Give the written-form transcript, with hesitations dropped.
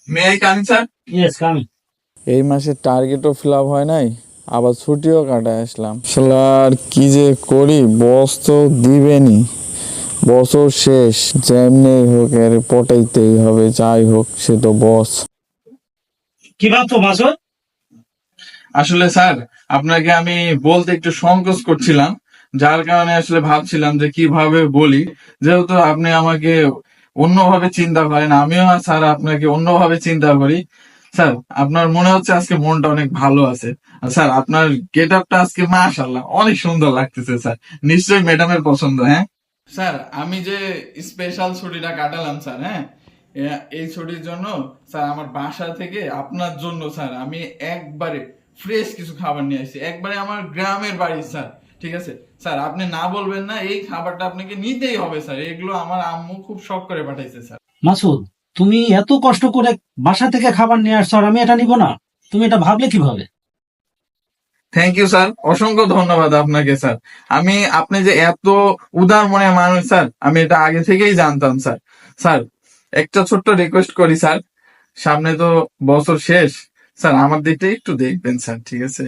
May I come sir? Yes, coming. এই মাসের টার্গেটও fill up হয় নাই, আবার ছুটিও কাটায় আসলাম। শালা আর কি যে করি, বস তো দিবেনি। বছর শেষ, যেমনি হোক এর পটাইতেই হবে, যাই হোক সে তো বস। কি ভাবছো মাসুদ? আসলে স্যার, আপনাকে আমি বলতে একটু সংকোচ করছিলাম, যার কারণে আসলে ভাবছিলাম যে কিভাবে বলি। যেহেতু আপনি আমাকে অন্যভাবে চিন্তা করেন, আমিও স্যার আপনাকে অন্যভাবে চিন্তা করি। স্যার, আপনার মনে হচ্ছে আজকে মনটা অনেক ভালো আছে। আর স্যার, আপনার গেট আপটা আজকে মাশাআল্লাহ অনেক সুন্দর লাগতেছে স্যার। নিশ্চয়ই ম্যাডামের পছন্দ, হ্যাঁ? স্যার, আমি যে স্পেশাল ছুটিটা কাটালাম স্যার, হ্যাঁ, এই ছুটির জন্য স্যার আমার বাসা থেকে আপনার জন্য স্যার আমি একবারে ফ্রেশ কিছু খাবার নিয়ে আসছি, একবারে আমার গ্রামের বাড়ি স্যার। ঠিক আছে স্যার, আপনি না বলবেন না, এই খাবারটা আপনাকে নিতেই হবে স্যার। এগুলো আমার আম্মু খুব শখ করে পাঠাইছে স্যার। মাসুদ, তুমি এত কষ্ট করে বাসা থেকে খাবার নিয়ে আসছো আর আমি এটা নিব না? তুমি এটা ভাবলে কিভাবে? থ্যাংক ইউ স্যার, অসংখ্য ধন্যবাদ আপনাকে স্যার। আপনি যে এত উদার মনের মানুষ স্যার, আমি এটা আগে থেকেই জানতাম স্যার। স্যার, একটা ছোট্ট রিকোয়েস্ট করি স্যার, সামনে তো বছর শেষ, স্যার আমার দিকটা একটু দেখবেন স্যার, ঠিক আছে?